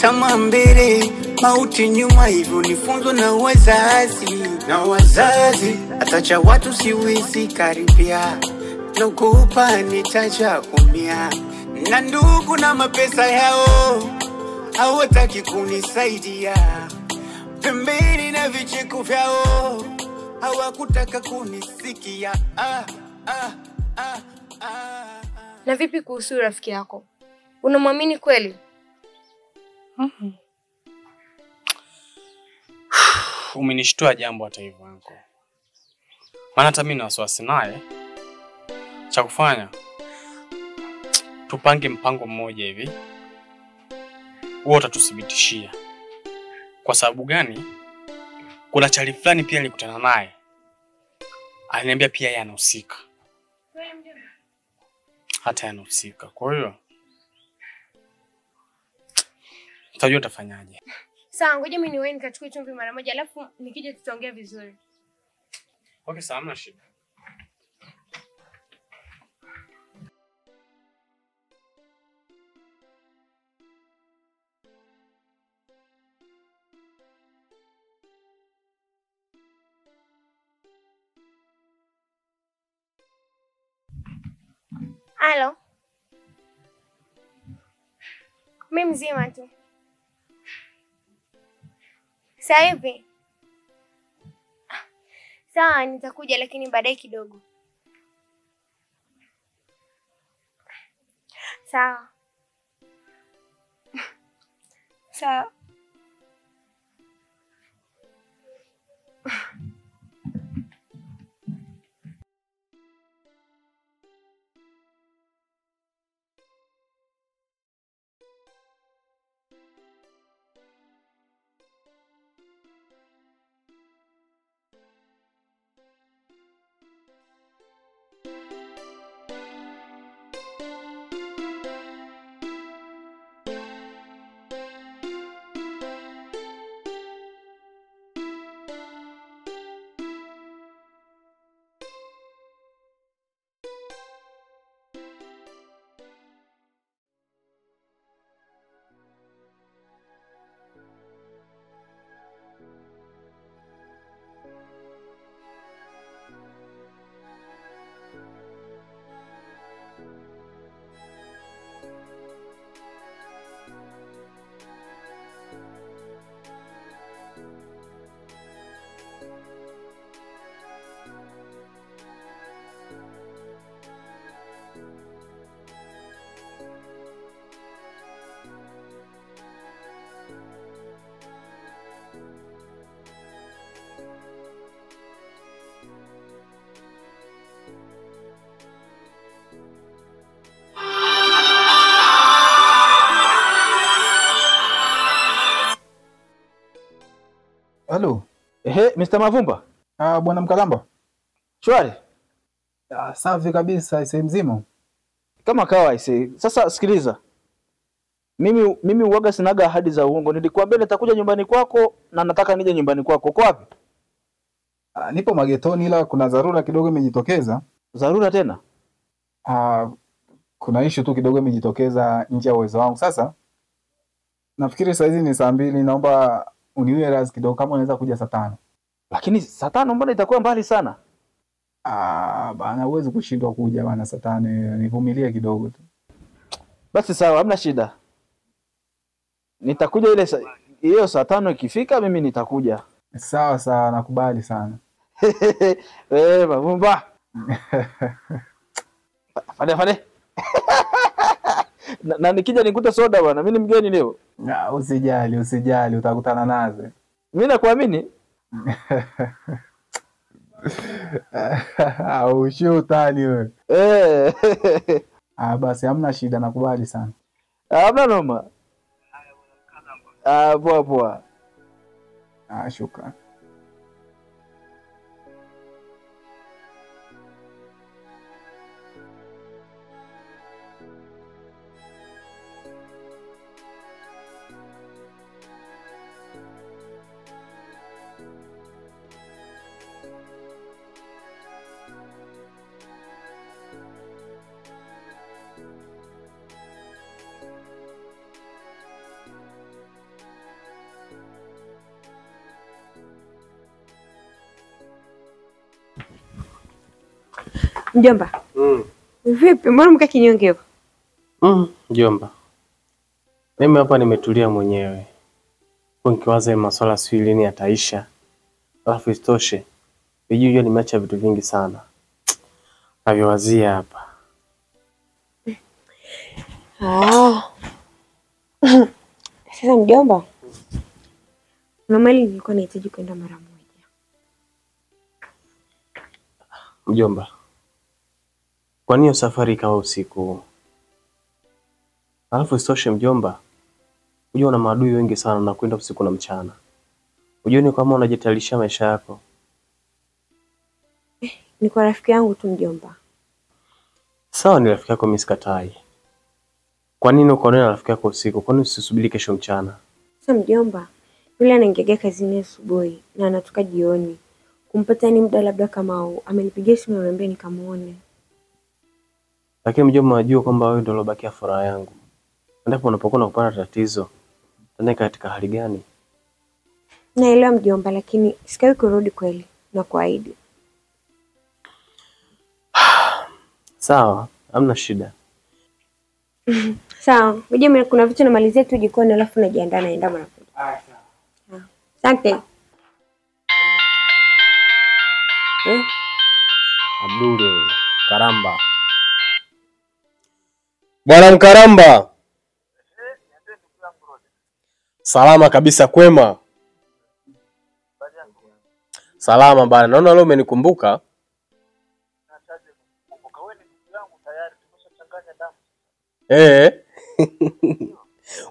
tamaa mbele, mauti nyuma, hivyo nifunzo na wazazi. Atacha watu siwezi karibia, naogopa nitaja umia, na ndugu na mapesa yao hawataki kunisaidia, pembeni na vicheko vyao hawakutaka kunisikia. Na vipi kuhusu rafiki yako? Unamwamini kweli? Umenishtua jambo hata hivyo anko. Maana hata mimi na wasiwasi naye. Cha kufanya tupange mpango mmoja hivi. Wewe utatuthibitishia. Kwa sababu gani? Kuna chali fulani pia nilikutana naye. Aliniambia pia yeye anahusika. Hata anahusika. Kwa hiyo tutajua tafanyaje. Sawa, ngoja mimi niwe nikachukue chumvi mara moja, alafu nikija tutaongea vizuri. Okay, sawa, hamna shida. Halo. Mimi mzima tu. Sasa hivi? Sawa, nitakuja lakini baadaye kidogo. Sawa. Sawa. Halo. Mr. Mavumba. Bwana Mkalamba. Shwari. Safi kabisa, ise mzima. Kama kawa ise. Sasa sikiliza. Mimi uwaga sinaga ahadi za uongo. Nilikwambia nitakuja nyumbani kwako na nataka nije nyumbani kwako. Uko wapi? Nipo magetoni, ila kuna dharura kidogo imejitokeza. Dharura tena? Kuna issue tu kidogo imejitokeza nje ya uwezo wangu. Sasa nafikiri saa hizi ni saa 2, naomba uniwe radhi kidogo kama unaweza kuja saa 5. Lakini saa 5 mbona itakuwa mbali sana? Bana huwezi kushindwa kuja bana saa 5, nivumilie kidogo tu. Basi sawa, hamna shida. Nitakuja ile hiyo saa 5 ikifika mimi nitakuja. Sawa sawa, nakubali sana. Mavumba. Fade. na nikija nikute soda bwana, mimi ni mgeni leo. Usijali, utakutana nazo. Mimi nakuamini. Ushio utani wewe. Basi hamna shida, nakubali sana. Hamna noma. Poa. Shukrani. Mjomba. Vipi? Mbona mka kinyonge hivyo? Mjomba. Mimi hapa nimetulia mwenyewe. Kwa nikiwaza masuala sio lini yataisha. Alafu isitoshe, vijijua nimeacha vitu vingi sana. Naviwazia hapa. Sasa mjomba. Na mali nilikuwa nahitaji kwenda mara moja. Mjomba. Kwa nini safari ikawa usiku? Alafu isitoshe mjomba. Unajua una maadui wengi sana na kwenda usiku na mchana. Unajua ni kama unajitalisha maisha yako. Ni kwa rafiki yangu tu mjomba. Sawa, ni rafiki yako, mimi sikatai. Kwa nini uko na rafiki yako usiku? Kwa nini usisubiri kesho mchana? Sasa mjomba, yule anaingia kazini asubuhi na anatoka jioni. Kumpata ni muda labda kama huu. Amenipigia simu ananiambia nikamuone. Lakini mjomba, unajua kwamba wewe ndio ulobakia furaha yangu. Ndipo unapokuwa unapata tatizo. Tena katika hali gani? Naelewa mjomba, lakini sikawi kurudi kweli na kuahidi. Sawa, hamna shida. Sawa, mjomba, kuna vitu namalizia tu jikoni alafu najiandaa naenda mara moja. Asante. Abdul Karamba. Bwana Mkaramba. Salama kabisa, kwema. Salama bana. Naona leo umenikumbuka.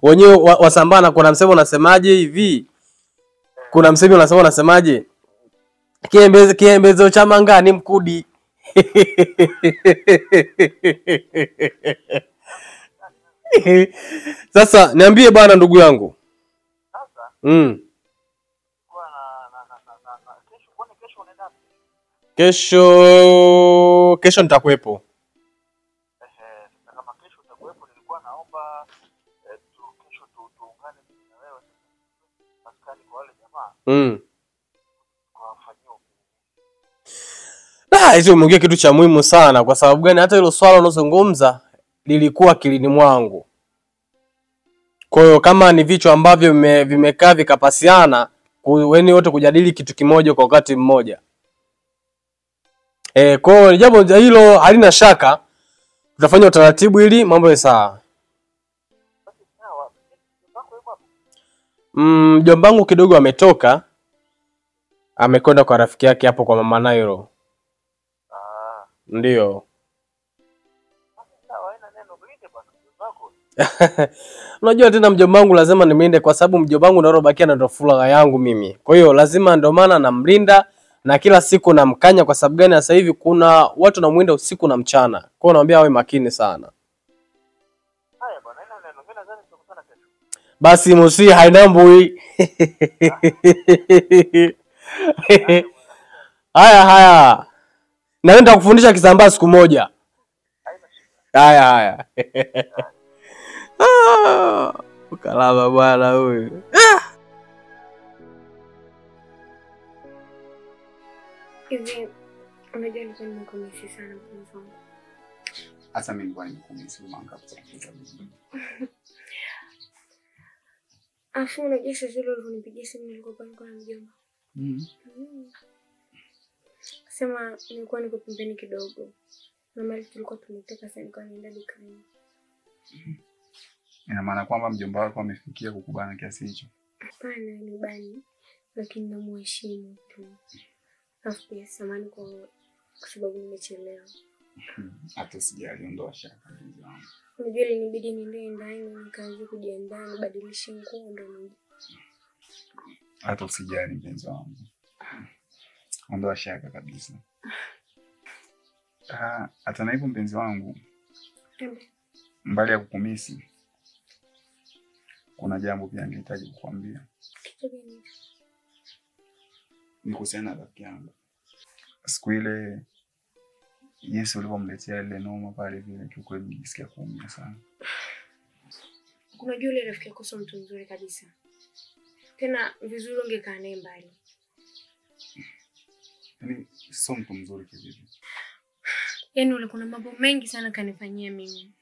Wenyewe wasambana kuna msemo unasemaje hivi? Kuna msemo unasemaje? Kiembezo cha mangani mkudi. Sasa niambie bana ndugu yangu. Kesho nitakuepo. Kama kesho utakuepo, nilikuwa naomba kesho tuungane na wewe maskani kwa wale jamaa. Hizo umeongea kitu cha muhimu sana. Kwa sababu gani? Hata hilo swala unazungumza lilikuwa kilini mwangu. Kwa hiyo kama ni vichwa ambavyo vimekaa vikapasiana, weni wote kujadili kitu kimoja kwa wakati mmoja. Kwa hiyo jambo hilo halina shaka. Tutafanya utaratibu ili mambo yawe sawa. Mjomba wangu kidogo ametoka. Amekwenda kwa rafiki yake hapo kwa Mama Nairo. Ndio. Unajua tena mjomba wangu lazima nimlinde kwa sababu mjomba wangu ndio bakia na ndo furaha yangu mimi. Kwa hiyo lazima ndio maana namlinda na kila siku namkanya. Kwa sababu gani? Sasa hivi kuna watu namuinda usiku na mchana. Kwa hiyo naambia awe makini sana. Haya bwana, neno mimi nadhani tutakutana kesho. Basi musi hainambui. Haya. Naenda kufundisha Kisambaa siku moja. Haya. Ukalaba bwana huyu. Hivi unajua nilikuwa nimekumisi sana mpenzi wangu. Hasa mimi nilikuwa nimekumisi manga kusikiza. Afu unajua sasa zile ulivyonipigia simu nilikuwa na mjomba. Sema nilikuwa niko pembeni kidogo. Na mali tulikuwa tumeteka sana kwa nenda dukani. Ina maana kwamba mjomba wako amefikia kukubana kiasi hicho? Hapana, ni bani. Lakini namuheshimu tu. Afu pia samahani kwa sababu nimechelewa. Hata sijali, ondoa shaka. Unajua ilinibidi niende ndani nikaanza kujiandaa nibadilishe nguo ndo nije. Hata usijali mpenzi wangu. Ondoa shaka kabisa. Hata na hivyo mpenzi wangu. Mbali ya kukumisi, kuna jambo pia nilihitaji kukuambia. Ni kuhusiana na rafiki yangu. Siku ile Yesu ulipomletea ile noma pale vile, kiukweli nilisikia kuumia sana. Unajua ile rafiki yako sio mtu mzuri kabisa. Tena vizuri ungekaa naye mbali. Yaani sio mtu mzuri kivipi? Yaani ule kuna mambo mengi sana kanifanyia mimi.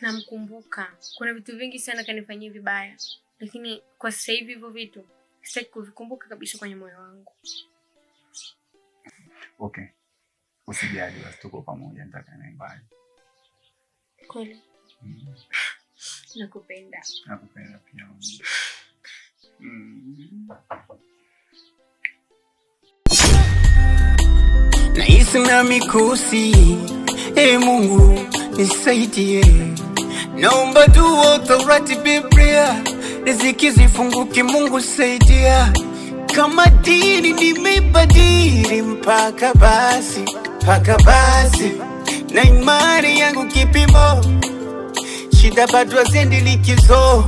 Namkumbuka. Kuna vitu vingi sana kanifanyia vibaya. Lakini kwa sasa hivi hivyo vitu sitaki kuvikumbuka kabisa kwenye moyo wangu. Okay. Usijali, basi tuko pamoja, nitaka naye mbali. Kweli. Nakupenda. Nakupenda pia. Nahisi na mikosi, Mungu nisaidie. Naomba dua Torati Biblia, riziki zifunguke, Mungu saidia. Kama dini nimebadili mpaka basi na imani yangu kipimo, shida bado hazendi likizo.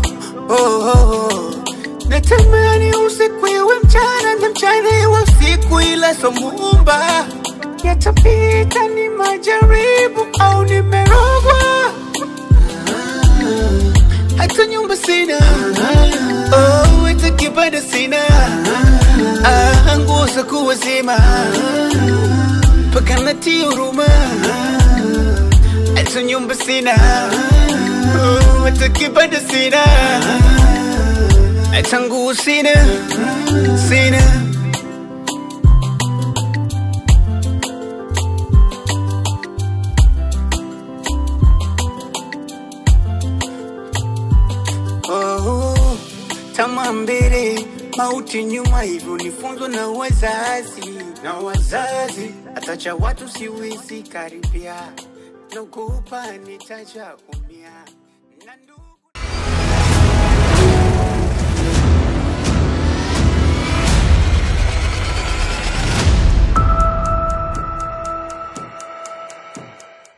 Natamani usiku iwe mchana na mchana iwe usiku, ila so Muumba yatapita, ni majaribu au nimerogwa. Hata nyumba sina, hata kibanda sina, nguo za kuwazima mpaka natia huruma. Hata nyumba sina, hata kibanda sina, hata nguo sina. Tamaa mbele, mauti nyuma, hivyo nifunzwa na wazazi. Atacha watu siwezi karibia, nakupa nitacha umia.